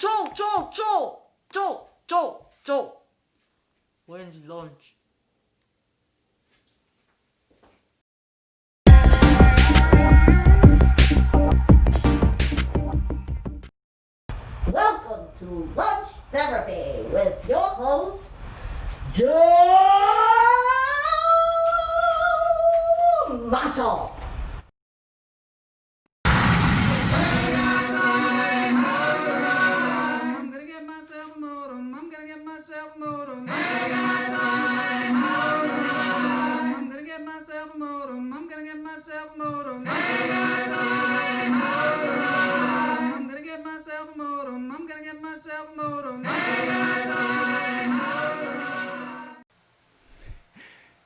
Joe. When's lunch? Welcome to Lunch Therapy with your host, Joe Marshall.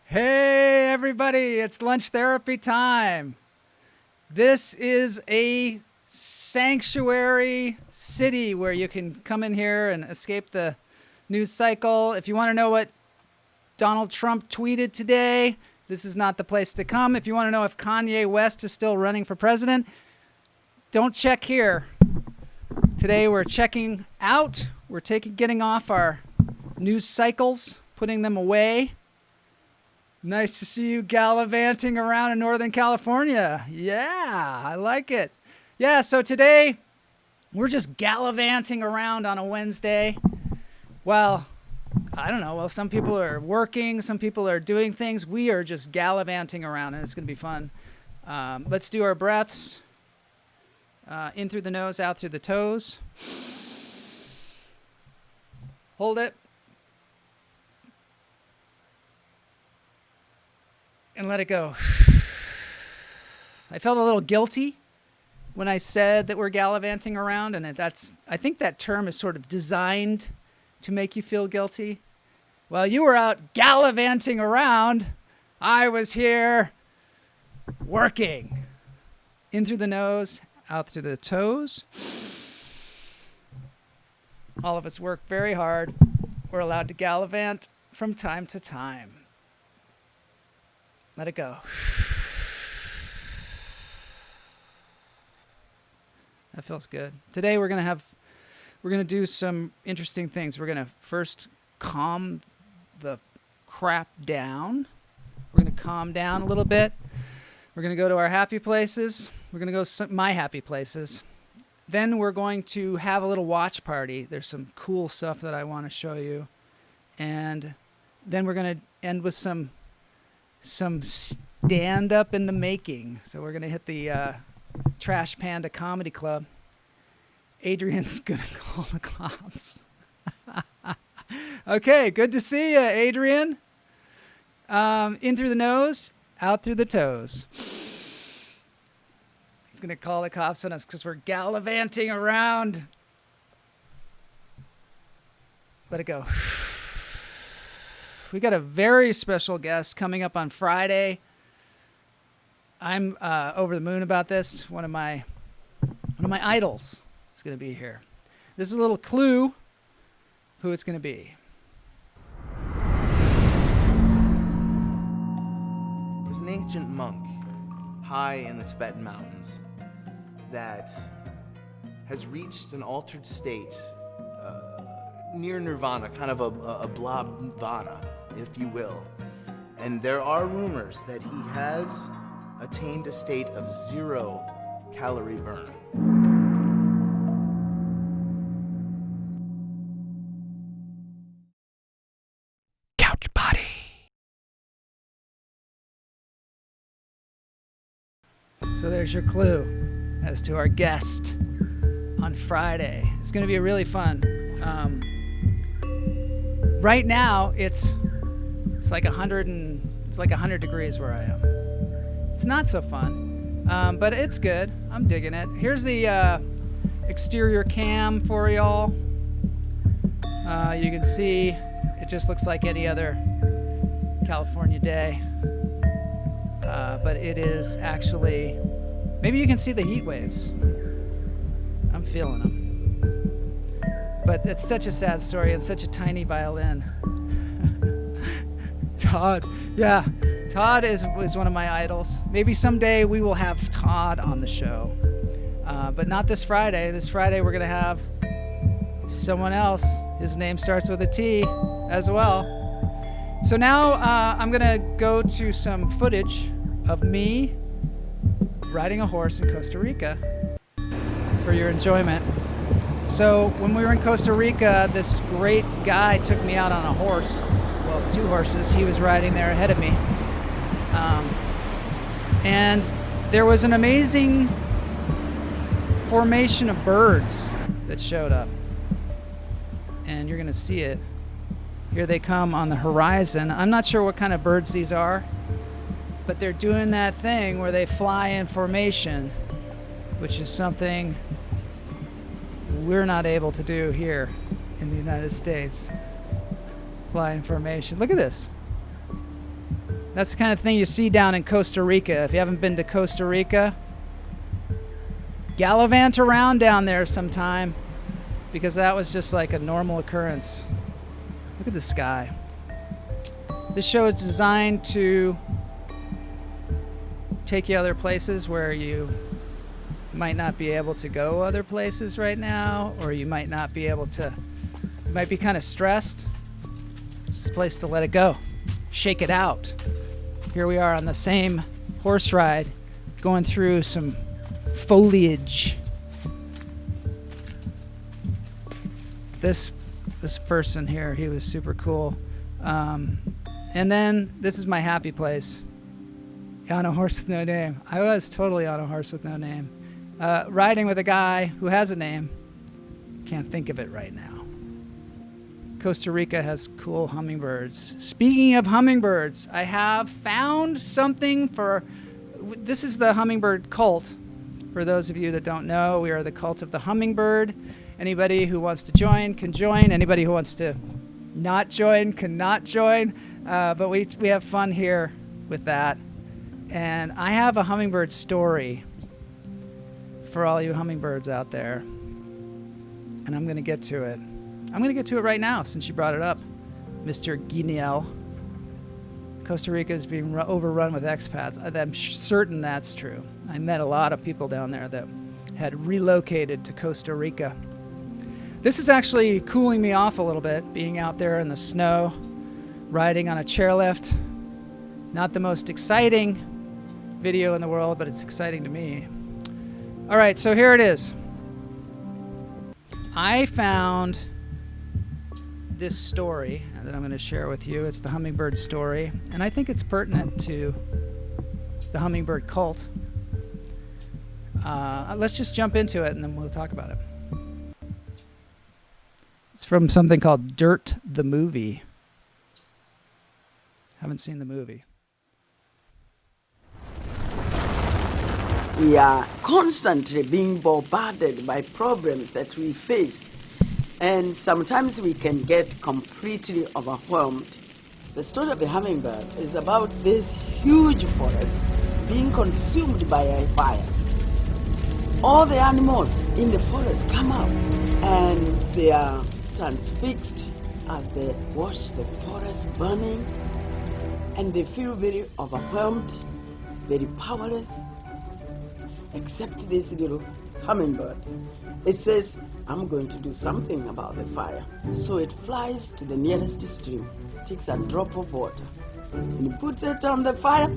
Hey everybody, it's lunch therapy time. This is a sanctuary city where you can come in here and escape the news cycle. If you want to know what Donald Trump tweeted today, this is not the place to come. If you want to know if Kanye West is still running for president, don't check here. Today we're checking out. We're getting off our news cycles, putting them away. Nice to see you gallivanting around in Northern California. Yeah, I like it. Yeah, so today we're just gallivanting around on a Wednesday. Well, I don't know. Well, some people are working. Some people are doing things. We are just gallivanting around, and it's going to be fun. Let's do our breaths. In through the nose, out through the toes. Hold it. And let it go. I felt a little guilty when I said that we're gallivanting around, and I think that term is sort of designed to make you feel guilty. While you were out gallivanting around, I was here working. In through the nose, out through the toes. All of us work very hard. We're allowed to gallivant from time to time. Let it go. That feels good. Today we're gonna do some interesting things. We're gonna first calm the crap down. We're gonna calm down a little bit. We're gonna go to our happy places. We're gonna go to my happy places. Then we're going to have a little watch party. There's some cool stuff that I want to show you, and then we're gonna end with some stand-up in the making. So we're going to hit the Trash Panda Comedy Club. Adrian's going to call the cops. Okay, good to see you, Adrian. In through the nose, out through the toes. He's going to call the cops on us because we're gallivanting around. Let it go. We got a very special guest coming up on Friday. I'm over the moon about this. One of my idols is going to be here. This is a little clue who it's going to be. There's an ancient monk high in the Tibetan mountains that has reached an altered state near nirvana, kind of a blob-vana, if you will. And there are rumors that he has attained a state of 0 calorie burn. Couch body. So there's your clue as to our guest on Friday. It's going to be really fun. Right now it's like 100 degrees where I am. It's not so fun, but it's good. I'm digging it. Here's the exterior cam for y'all. You can see it just looks like any other California day, but it is actually, maybe you can see the heat waves. I'm feeling them. But it's such a sad story and such a tiny violin. Todd, yeah. Todd is one of my idols. Maybe someday we will have Todd on the show. But not this Friday. This Friday we're going to have someone else. His name starts with a T as well. So now I'm gonna go to some footage of me riding a horse in Costa Rica for your enjoyment. So when we were in Costa Rica, this great guy took me out on a horse. Well, 2 horses. He was riding there ahead of me. And there was an amazing formation of birds that showed up. And you're gonna see it. Here they come on the horizon. I'm not sure what kind of birds these are, but they're doing that thing where they fly in formation, which is something we're not able to do here in the United States. Fly in formation. Look at this. That's the kind of thing you see down in Costa Rica. If you haven't been to Costa Rica, Gallivant around down there sometime, because that was just like a normal occurrence. Look at the sky. This show is designed to take you other places where you might not be able to go other places right now, or you might not be able to, you might be kind of stressed. It's a place to let it go, shake it out. Here we are on the same horse ride, going through some foliage. This person here, he was super cool. And then this is my happy place. On a horse with no name. I was totally on a horse with no name. Riding with a guy who has a name. Can't think of it right now. Costa Rica has cool hummingbirds. Speaking of hummingbirds, I have found something for... This is the hummingbird cult. For those of you that don't know, we are the cult of the hummingbird. Anybody who wants to join can join. Anybody who wants to not join can not join. But we have fun here with that. And I have a hummingbird story for all you hummingbirds out there. And I'm going to get to it. I'm going to get to it right now since you brought it up, Mr. Guineel. Costa Rica is being overrun with expats. I'm certain that's true. I met a lot of people down there that had relocated to Costa Rica. This is actually cooling me off a little bit, being out there in the snow, riding on a chairlift. Not the most exciting video in the world, but it's exciting to me. All right, so here it is. I found this story that I'm going to share with you. It's the hummingbird story, and I think it's pertinent to the hummingbird cult. Let's just jump into it, and then we'll talk about it. It's from something called Dirt the Movie. Haven't seen the movie. We are constantly being bombarded by problems that we face, and sometimes we can get completely overwhelmed. The story of the hummingbird is about this huge forest being consumed by a fire. All the animals in the forest come out, and they are transfixed as they watch the forest burning, and they feel very overwhelmed, very powerless, except this little hummingbird. It says, I'm going to do something about the fire. So it flies to the nearest stream, takes a drop of water, and it puts it on the fire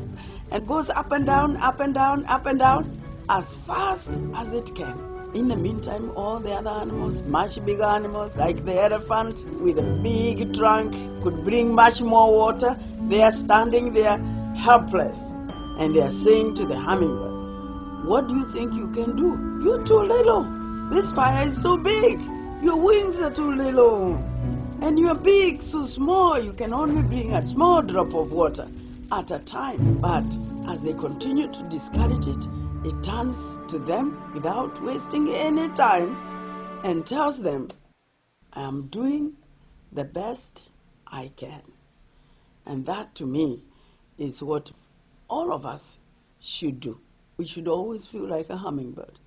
and goes up and down, up and down, up and down, as fast as it can. In the meantime, all the other animals, much bigger animals, like the elephant with a big trunk, could bring much more water. They are standing there helpless, and they are saying to the hummingbird, what do you think you can do? You're too little. This fire is too big. Your wings are too little. And you're big, so small, you can only bring a small drop of water at a time. But as they continue to discourage it, it turns to them without wasting any time and tells them, I am doing the best I can. And that, to me, is what all of us should do. We should always feel like a hummingbird.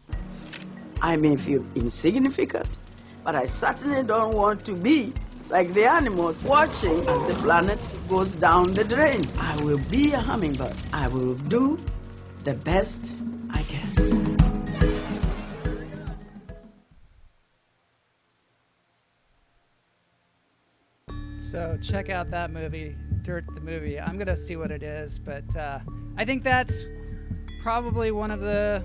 I may feel insignificant, but I certainly don't want to be like the animals watching as the planet goes down the drain. I will be a hummingbird. I will do the best I can. So check out that movie, Dirt the movie. I'm gonna see what it is, but I think that's probably one of the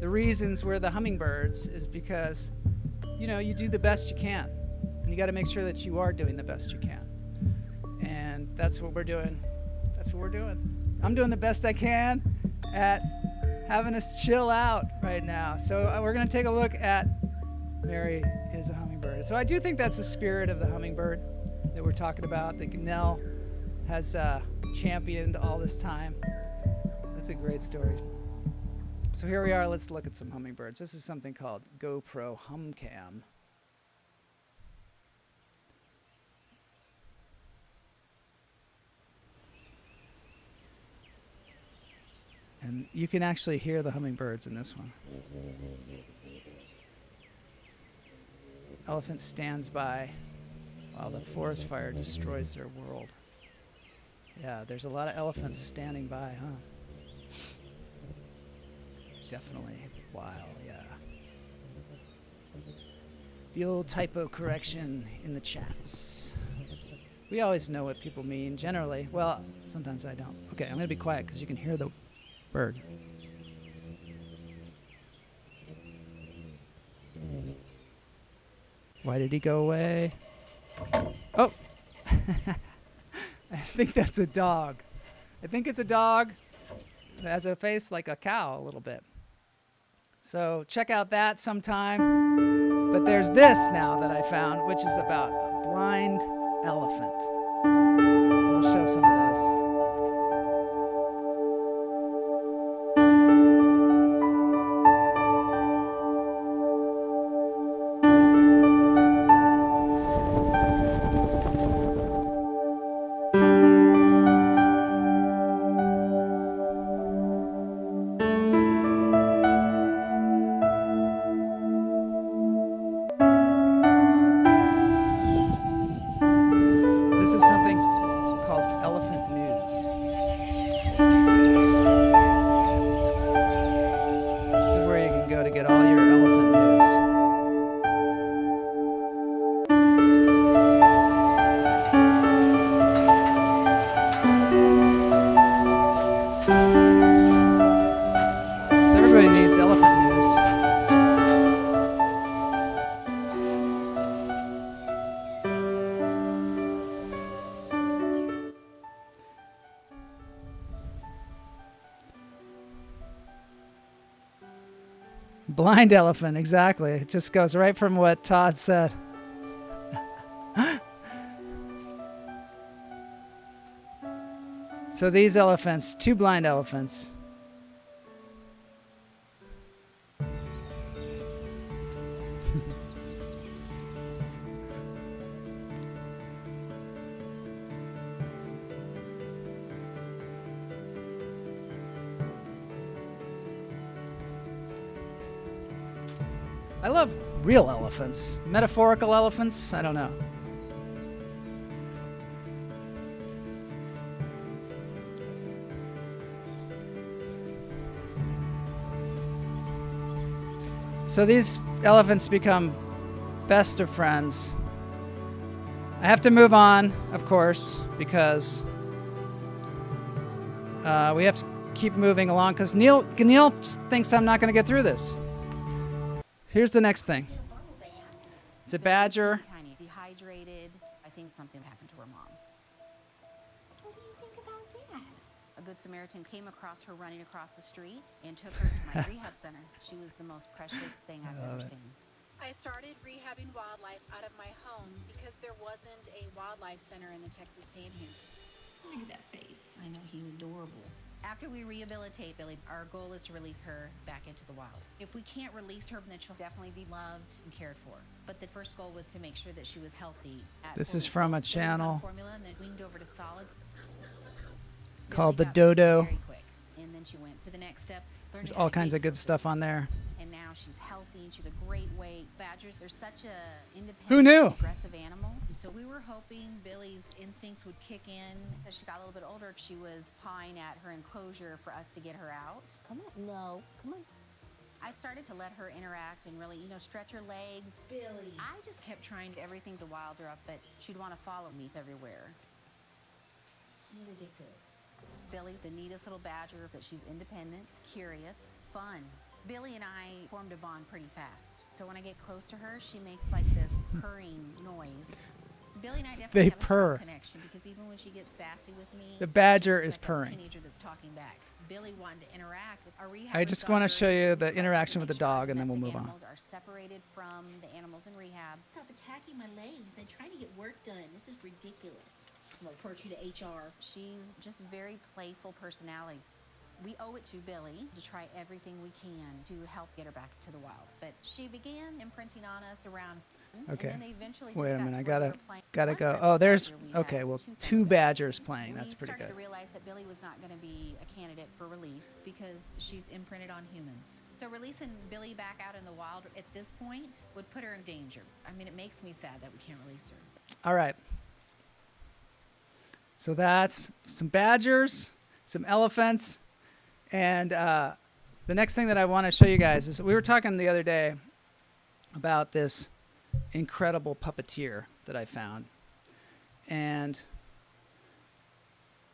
reasons we're the hummingbirds is because, you know, you do the best you can, and you got to make sure that you are doing the best you can, and that's what we're doing. That's what we're doing. I'm doing the best I can at having us chill out right now. So we're gonna take a look at Mary is a hummingbird. So I do think that's the spirit of the hummingbird that we're talking about, that Nell has championed all this time. That's a great story. So here we are. Let's look at some hummingbirds. This is something called GoPro HumCam. And you can actually hear the hummingbirds in this one. Elephant stands by while the forest fire destroys their world. Yeah, there's a lot of elephants standing by, huh? Definitely wild, yeah. The old typo correction in the chats. We always know what people mean, generally. Well, sometimes I don't. Okay, I'm going to be quiet because you can hear the bird. Why did he go away? Oh! I think that's a dog. I think it's a dog that has a face like a cow a little bit. So check out that sometime. But there's this now that I found, which is about a blind elephant. We'll show some of this. This is something called elephant news. This is where you can go to get all your elephant news. So everybody needs elephant news. Blind elephant, exactly. It just goes right from what Todd said. So these elephants, two blind elephants. I love real elephants. Metaphorical elephants, I don't know. So these elephants become best of friends. I have to move on, of course, because we have to keep moving along because Neil thinks I'm not going to get through this. Here's the next thing. It's a badger. Tiny, dehydrated. I think something happened to her mom. What do you think about that? A good Samaritan came across her running across the street and took her to my rehab center. She was the most precious thing I've ever seen. I started rehabbing wildlife out of my home because there wasn't a wildlife center in the Texas Panhandle. Look at that face. I know he's adorable. After we rehabilitate Billy, our goal is to release her back into the wild. If we can't release her, then she'll definitely be loved and cared for. But the first goal was to make sure that she was healthy. This is from a channel formula and then weaned over to solids. called The Billy got Dodo. very quick. And then she went to the next step. There's all kinds of good stuff on there. And now she's healthy and she's a great weight. Badgers, they're such a independent, Who knew? aggressive animal. So we were hoping Billy's instincts would kick in. As she got a little bit older, she was pawing at her enclosure for us to get her out. Come on. No. Come on. I started to let her interact and really, stretch her legs. Billy. I just kept trying everything to wild her up, but she'd want to follow me everywhere. You're ridiculous. Billy's the neatest little badger, that she's independent, curious, fun. Billy and I formed a bond pretty fast. So when I get close to her, she makes like this purring noise. Billy and I definitely They have a purr. strong connection, because even when she gets sassy with me, The badger she's is like a purring. teenager that's talking back. Billy wanted to interact with our rehab. I just want to show you the interaction with the dog, and then we'll move on. Animals are separated from the animals in rehab. Stop attacking my legs. I'm trying to get work done. This is ridiculous. I'm gonna report you to HR. She's just a very playful personality. We owe it to Billy to try everything we can to help get her back to the wild. But she began imprinting on us around. Okay. And then they eventually Wait a just got minute, I to where they gotta were playing. gotta One go. trip Oh, this there's year we okay. had Well, 2 two separate badgers playing. That's we pretty started good. to realize that Billy was not going to be a candidate for release because she's imprinted on humans. So releasing Billy back out in the wild at this point would put her in danger. I mean, it makes me sad that we can't release her. All right. So that's some badgers, some elephants, and the next thing that I want to show you guys is we were talking the other day about this incredible puppeteer that I found, and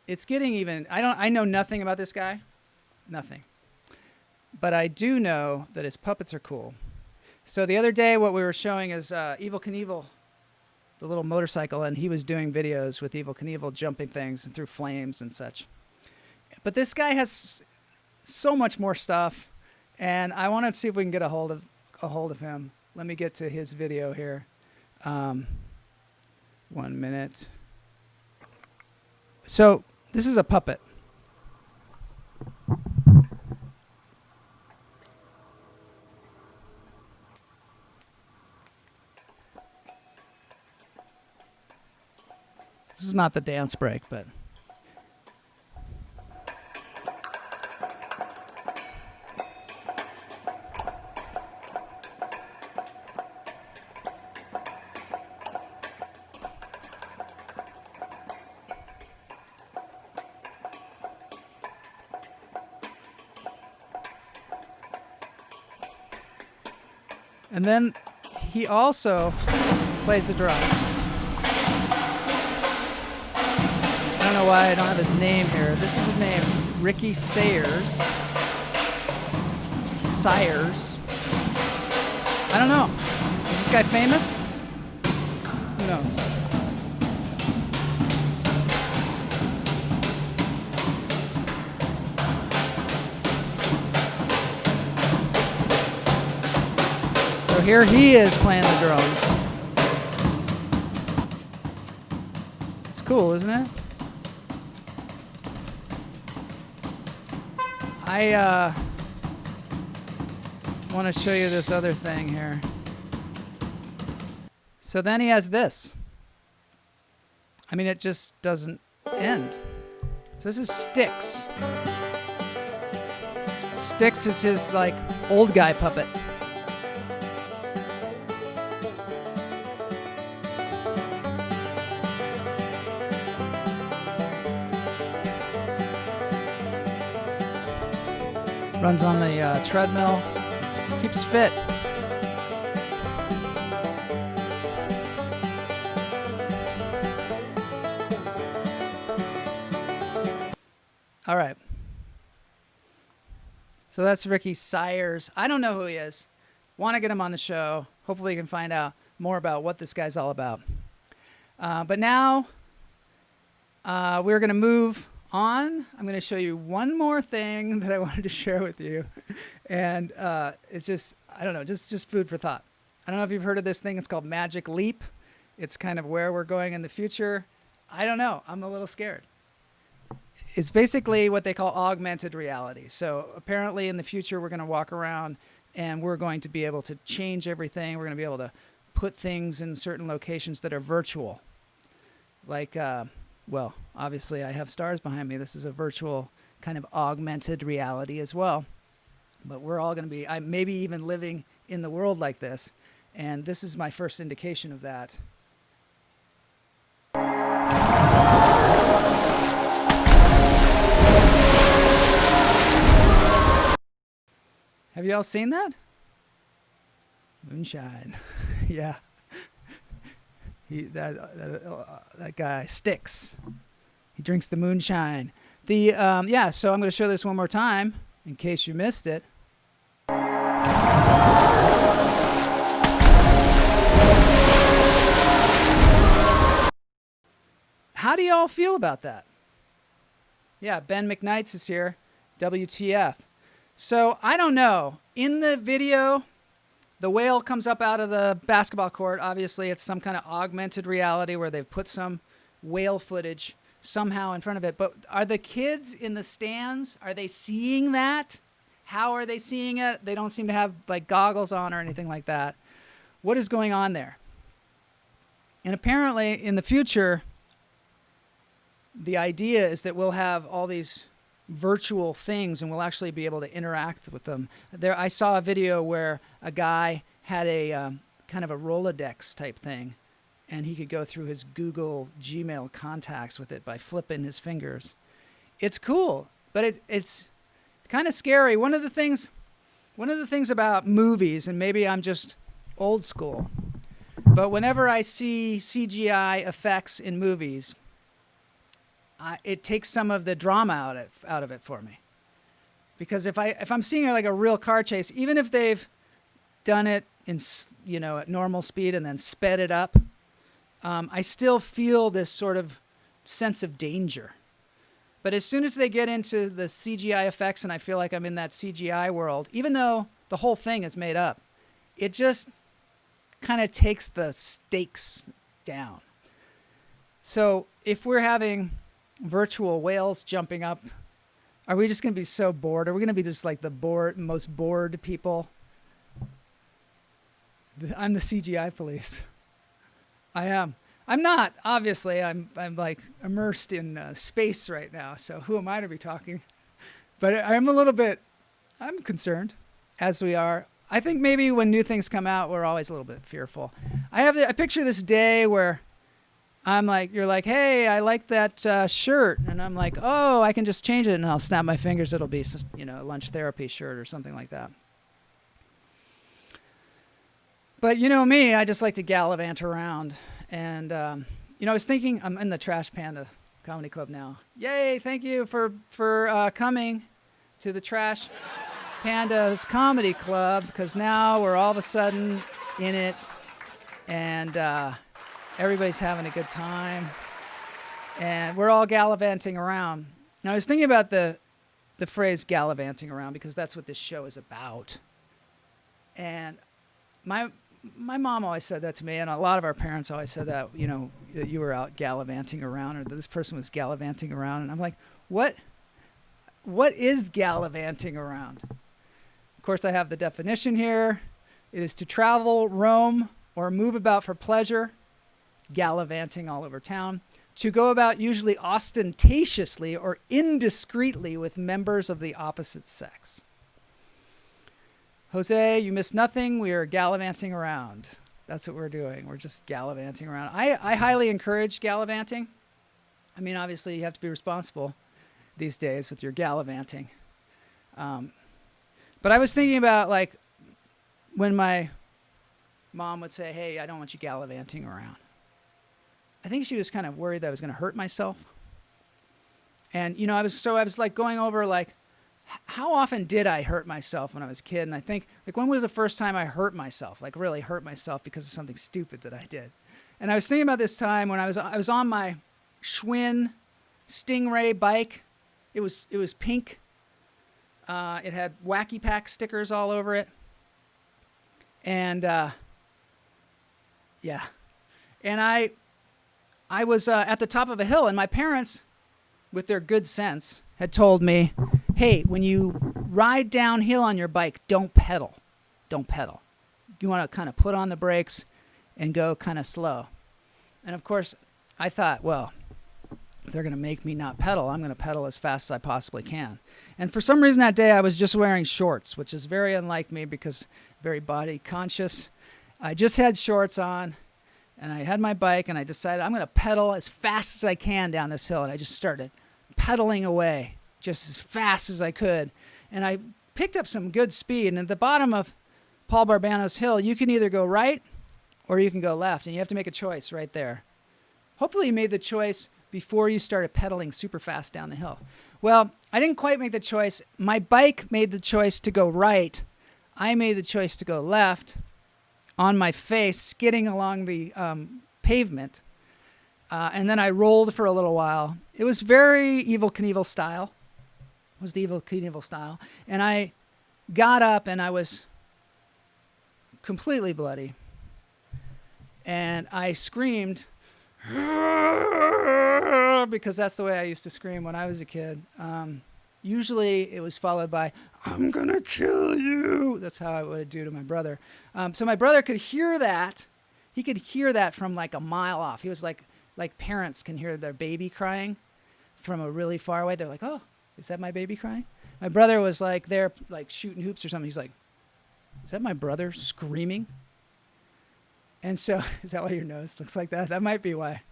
it's getting even. I know nothing about this guy, nothing, but I do know that his puppets are cool. So the other day, what we were showing is Evel Knievel, the little motorcycle, and he was doing videos with Evel Knievel jumping things and through flames and such. But this guy has so much more stuff, and I want to see if we can get a hold of him. Let me get to his video here. 1 minute. So this is a puppet. This is not the dance break, but and then he also plays the drum. I don't know why I don't have his name here. This is his name, Ricky Sayers. I don't know. Is this guy famous? Who knows? So here he is playing the drums. It's cool, isn't it? I want to show you this other thing here. So then he has this. I mean, it just doesn't end. So this is Styx. Styx is his, like, old guy puppet. Runs on the treadmill, keeps fit. All right. So that's Ricky Sayers. I don't know who he is. Want to get him on the show. Hopefully you can find out more about what this guy's all about. But now we're going to move on. I'm going to show you one more thing that I wanted to share with you. And it's just, I don't know, just food for thought. I don't know if you've heard of this thing. It's called Magic Leap. It's kind of where we're going in the future. I don't know. I'm a little scared. It's basically what they call augmented reality. So apparently in the future, we're going to walk around and we're going to be able to change everything. We're going to be able to put things in certain locations that are virtual. Like, well, obviously I have stars behind me. This is a virtual kind of augmented reality as well. But we're all going to be, maybe even living in the world like this. And this is my first indication of that. Have you all seen that? Moonshine. Yeah. That guy Sticks. He drinks the moonshine. So I'm going to show this one more time in case you missed it. How do y'all feel about that? Yeah, Ben McKnight's is here. WTF. So I don't know. In the video, the whale comes up out of the basketball court. Obviously, it's some kind of augmented reality where they've put some whale footage somehow in front of it. But are the kids in the stands, are they seeing that? How are they seeing it? They don't seem to have like goggles on or anything like that. What is going on there? And apparently in the future, the idea is that we'll have all these virtual things and we'll actually be able to interact with them. I saw a video where a guy had a kind of a Rolodex type thing, and he could go through his Google Gmail contacts with it by flipping his fingers. It's cool, but it's kind of scary. One of the things about movies, and maybe I'm just old school, but whenever I see CGI effects in movies, it takes some of the drama out of it for me. Because if I'm seeing like a real car chase, even if they've done it in at normal speed and then sped it up, I still feel this sort of sense of danger. But as soon as they get into the CGI effects and I feel like I'm in that CGI world, even though the whole thing is made up, it just kind of takes the stakes down. So if we're having virtual whales jumping up, are we just going to be so bored? Are we going to be just like the most bored people? I'm the CGI police. I am. I'm not, obviously. I'm like immersed in space right now, so who am I to be talking? But I'm concerned, as we are. I think maybe when new things come out, we're always a little bit fearful. I picture this day where you're like, hey, I like that shirt. And I'm like, oh, I can just change it and I'll snap my fingers. It'll be, a lunch therapy shirt or something like that. But you know me, I just like to gallivant around. And, I was thinking, I'm in the Trash Panda Comedy Club now. Yay, thank you for coming to the Trash Panda's Comedy Club, because now we're all of a sudden in it. And everybody's having a good time, and we're all gallivanting around. Now, I was thinking about the phrase gallivanting around because that's what this show is about. And my mom always said that to me, and a lot of our parents always said that, that you were out gallivanting around, or that this person was gallivanting around. And I'm like, what is gallivanting around? Of course, I have the definition here. It is to travel, roam, or move about for pleasure, gallivanting all over town, to go about usually ostentatiously or indiscreetly with members of the opposite sex. Jose, you missed nothing. We are gallivanting around. That's what we're doing. We're just gallivanting around. I highly encourage gallivanting. I mean, obviously, you have to be responsible these days with your gallivanting. But I was thinking about, like, when my mom would say, hey, I don't want you gallivanting around. I think she was kind of worried that I was going to hurt myself. And, I was like going over, like, how often did I hurt myself when I was a kid? And I think, like, when was the first time I hurt myself, like really hurt myself because of something stupid that I did? And I was thinking about this time when I was on my Schwinn Stingray bike. It was pink. It had Wacky Pack stickers all over it. And, yeah. And I was at the top of a hill, and my parents, with their good sense, had told me, hey, when you ride downhill on your bike, don't pedal. Don't pedal. You want to kind of put on the brakes and go kind of slow. And of course, I thought, well, if they're going to make me not pedal, I'm going to pedal as fast as I possibly can. And for some reason that day, I was just wearing shorts, which is very unlike me because very body conscious. I just had shorts on, and I had my bike, and I decided I'm going to pedal as fast as I can down this hill. And I just started pedaling away just as fast as I could. And I picked up some good speed. And at the bottom of Paul Barbano's hill, you can either go right or you can go left. And you have to make a choice right there. Hopefully you made the choice before you started pedaling super fast down the hill. Well, I didn't quite make the choice. My bike made the choice to go right. I made the choice to go left on my face, skidding along the pavement. And then I rolled for a little while. It was very Evel Knievel style. It was the Evel Knievel style. And I got up and I was completely bloody. And I screamed, because that's the way I used to scream when I was a kid. Usually it was followed by, I'm going to kill you. That's how I would do to my brother. So my brother could hear that. He could hear that from like a mile off. He was like parents can hear their baby crying from a really far away. They're like, oh, is that my baby crying? My brother was like there, like shooting hoops or something. He's like, is that my brother screaming? And so, is that why your nose looks like that? That might be why.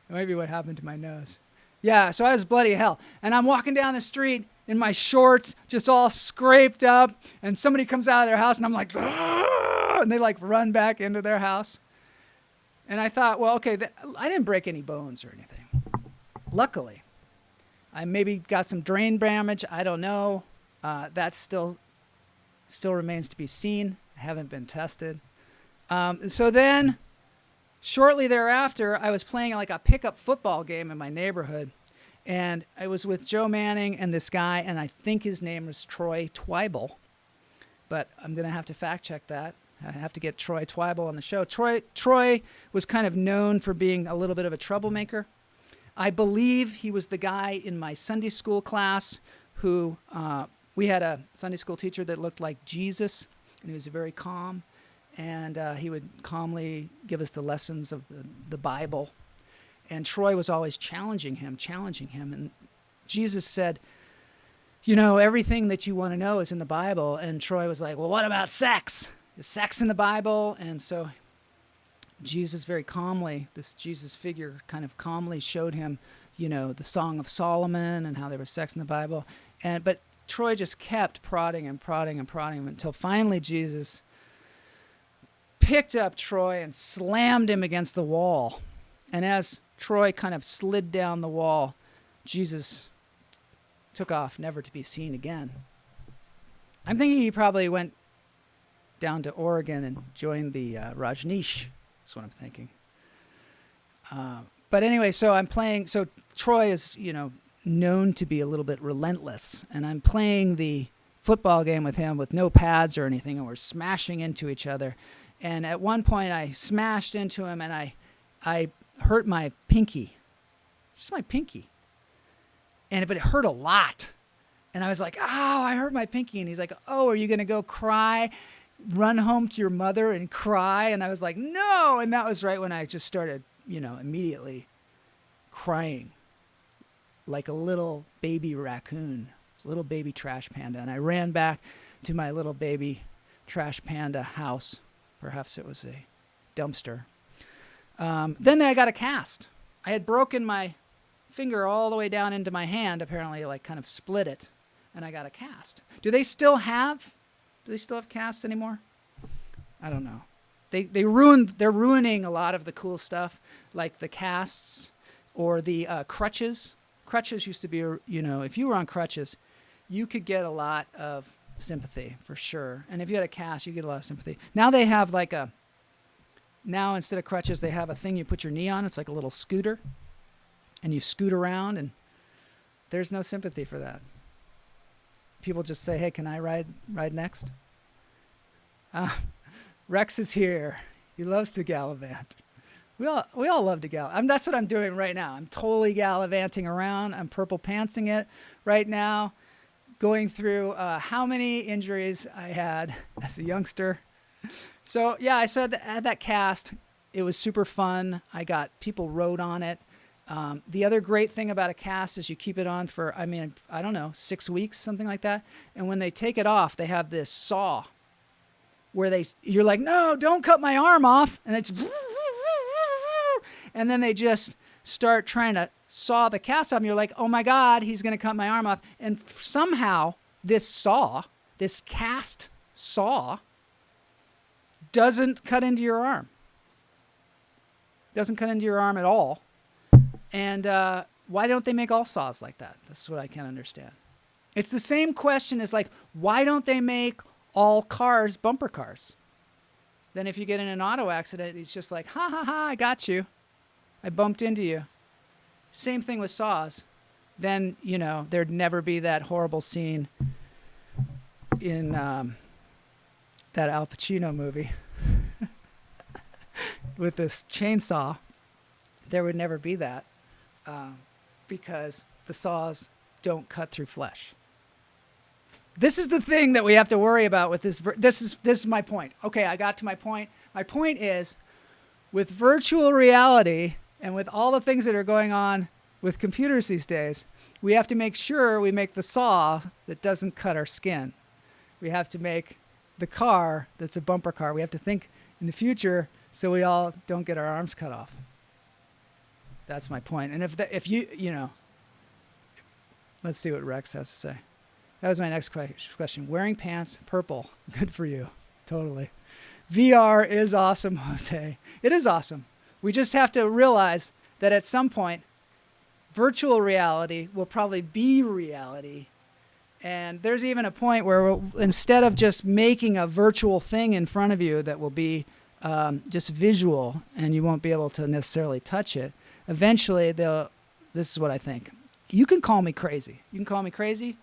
That might be what happened to my nose. Yeah, so I was bloody hell. And I'm walking down the street in my shorts, just all scraped up. And somebody comes out of their house and I'm like, ah! And they like run back into their house. And I thought, well, okay, I didn't break any bones or anything. Luckily. I maybe got some brain damage. I don't know. That still remains to be seen. I haven't been tested. So then, shortly thereafter, I was playing like a pickup football game in my neighborhood. And I was with Joe Manning and this guy, and I think his name was Troy Twible. But I'm going to have to fact check that. I have to get Troy Twible on the show. Troy was kind of known for being a little bit of a troublemaker. I believe he was the guy in my Sunday school class who, we had a Sunday school teacher that looked like Jesus, and he was very calm. And he would calmly give us the lessons of the Bible. And Troy was always challenging him. And Jesus said, you know, everything that you want to know is in the Bible. And Troy was like, well, what about sex? Is sex in the Bible? And so Jesus very calmly, this Jesus figure kind of calmly showed him, you know, the Song of Solomon and how there was sex in the Bible. But Troy just kept prodding him until finally Jesus picked up Troy and slammed him against the wall. And as Troy kind of slid down the wall, Jesus took off, never to be seen again. I'm thinking he probably went down to Oregon and joined the Rajneesh. That's what I'm thinking. But anyway, so Troy is, you know, known to be a little bit relentless. And I'm playing the football game with him with no pads or anything, and we're smashing into each other. And at one point I smashed into him and I hurt my pinky. Just my pinky. But it hurt a lot. And I was like, oh, I hurt my pinky. And he's like, oh, are you going to go cry? Run home to your mother and cry? And I was like, no. And that was right when I just started, you know, immediately crying like a little baby raccoon, little baby trash panda. And I ran back to my little baby trash panda house. Perhaps it was a dumpster. Then I got a cast. I had broken my finger all the way down into my hand, apparently, like kind of split it, and I got a cast. Do they still have casts anymore? I don't know. They're ruining a lot of the cool stuff, like the casts or the crutches. Crutches used to be, you know, if you were on crutches, you could get a lot of sympathy for sure. And if you had a cast, you get a lot of sympathy. Now they have now instead of crutches, they have a thing you put your knee on. It's like a little scooter. And you scoot around, and there's no sympathy for that. People just say, hey, can I ride next? Rex is here. He loves to gallivant. We all love to gallivant. That's what I'm doing right now. I'm totally gallivanting around. I'm purple pantsing it right now, going through how many injuries I had as a youngster. So yeah, I had that cast. It was super fun. People rode on it. The other great thing about a cast is you keep it on for, I don't know, 6 weeks, something like that. And when they take it off, they have this saw where you're like, no, don't cut my arm off. And it's, and then they just start trying to saw the cast off. And you're like, oh my God, he's going to cut my arm off. And somehow this saw this cast saw doesn't cut into your arm. Doesn't cut into your arm at all. And why don't they make all saws like that? That's what I can't understand. It's the same question as like, why don't they make all cars bumper cars? Then if you get in an auto accident, it's just like, ha ha ha, I got you. I bumped into you. Same thing with saws. Then, you know, there'd never be that horrible scene in that Al Pacino movie with this chainsaw. There would never be that because the saws don't cut through flesh. This is the thing that we have to worry about with this. This is my point. Okay, I got to my point. My point is, with virtual reality and with all the things that are going on with computers these days, we have to make sure we make the saw that doesn't cut our skin. We have to make the car that's a bumper car. We have to think in the future so we all don't get our arms cut off. That's my point. And if you know, let's see what Rex has to say. That was my next question. Wearing pants, purple. Good for you. Totally. VR is awesome, Jose. It is awesome. We just have to realize that at some point, virtual reality will probably be reality. And there's even a point where instead of just making a virtual thing in front of you that will be just visual and you won't be able to necessarily touch it, eventually this is what I think. You can call me crazy. You can call me crazy.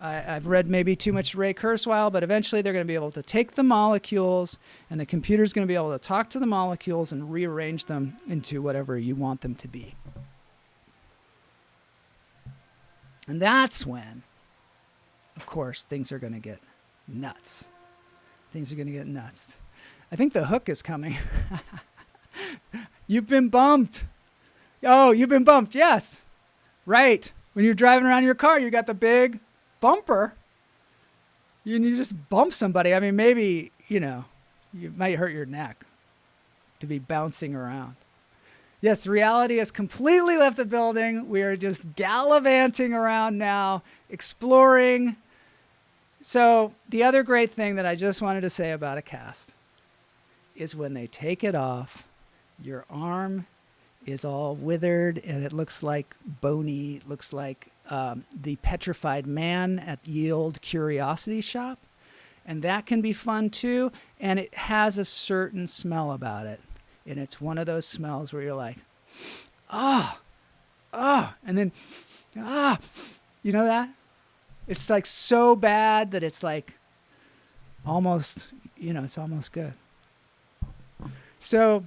I've read maybe too much Ray Kurzweil, but eventually they're going to be able to take the molecules and the computer's going to be able to talk to the molecules and rearrange them into whatever you want them to be. And that's when, of course, things are going to get nuts. Things are going to get nuts. I think the hook is coming. You've been bumped. Oh, you've been bumped. Yes. Right. When you're driving around your car, you got the big bumper. You just bump somebody. I mean, maybe, you know, you might hurt your neck to be bouncing around. Yes, reality has completely left the building. We are just gallivanting around now, exploring. So the other great thing that I just wanted to say about a cast is when they take it off, your arm is all withered and it looks like bony, looks like the petrified man at the old curiosity shop. And that can be fun too. And it has a certain smell about it. And it's one of those smells where you're like, and then, you know that? It's like so bad that it's like almost, you know, it's almost good. So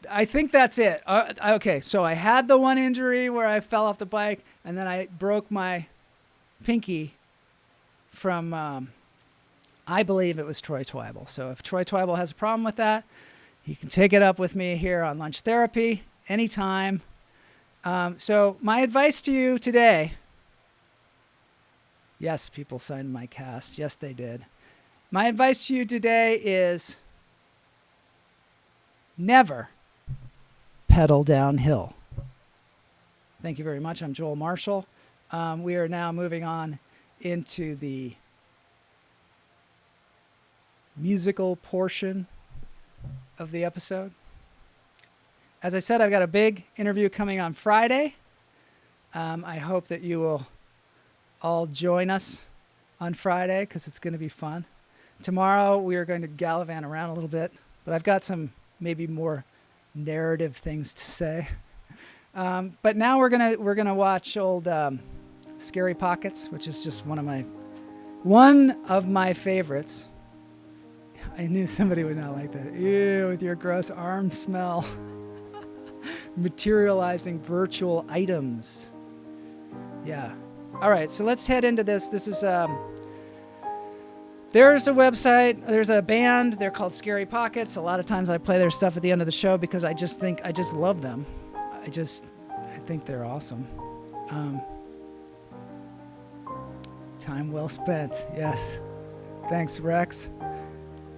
I think that's it. Okay, so I had the one injury where I fell off the bike, and then I broke my pinky from, I believe it was Troy Twible. So if Troy Twible has a problem with that, you can take it up with me here on Lunch Therapy anytime. So my advice to you today, yes, people signed my cast. Yes, they did. My advice to you today is never pedal downhill. Thank you very much. I'm Joel Marshall. We are now moving on into the musical portion of the episode. As I said, I've got a big interview coming on Friday. I hope that you will all join us on Friday because it's going to be fun. Tomorrow we are going to gallivant around a little bit, but I've got some maybe more narrative things to say. But now we're gonna watch old Scary Pockets, which is just one of my favorites. I knew somebody would not like that. Ew, with your gross arm smell. Materializing virtual items. Yeah. All right, so let's head into this. This is there's a website, there's a band, they're called Scary Pockets. A lot of times I play their stuff at the end of the show because I just love them. I think they're awesome. Time well spent, yes. Thanks, Rex.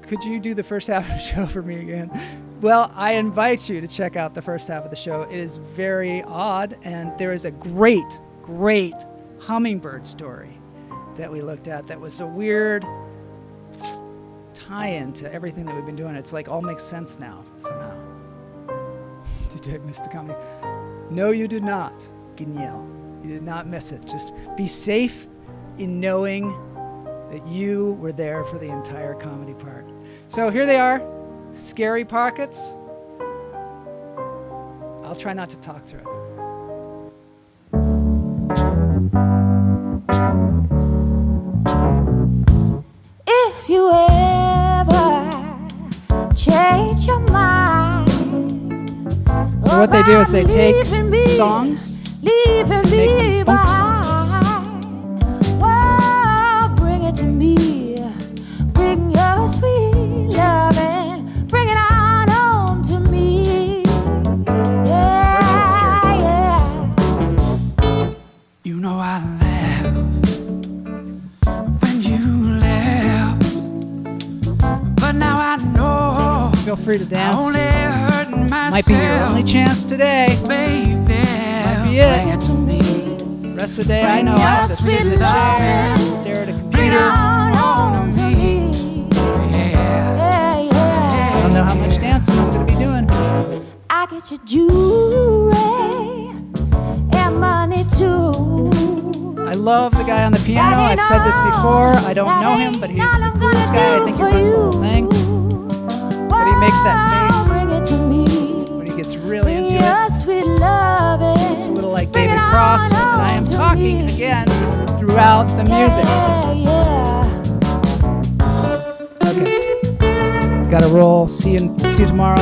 Could you do the first half of the show for me again? Well, I invite you to check out the first half of the show. It is very odd, and there is a great hummingbird story that we looked at that was a weird tie-in to everything that we've been doing. It's like all makes sense now somehow. Did I miss the comedy? No, you did not, Guignol. You did not miss it. Just be safe in knowing that you were there for the entire comedy part. So here they are, scary pockets. I'll try not to talk through it. If you ever change your mind, So what they do is they take songs, leaving make me them funk songs. behind. Well, bring it to me. Bring your sweet loving. Bring it on home to me. Yeah, yeah. You know I laugh when you laugh, but now I know Feel free to I dance. only hurt myself. Might be your only chance today. Baby, Might be bring it. it to me. Rest of the day, I know I have to sit in the chair, stare at a Bring it computer. on home to me. Yeah, Yeah, I yeah. don't know how much dancing I'm going to be doing. I get your jewelry and money too. I love the guy on the piano. I've said this before. I don't know him, but he's the coolest guy. I think he runs the whole thing. But he makes that face Bring it to me. when he gets really Bring into your it. sweet loving. It's a little like Bring David it Cross, on and I am home to talking me. again throughout the music. Yeah, yeah. Okay. Gotta roll. See you tomorrow.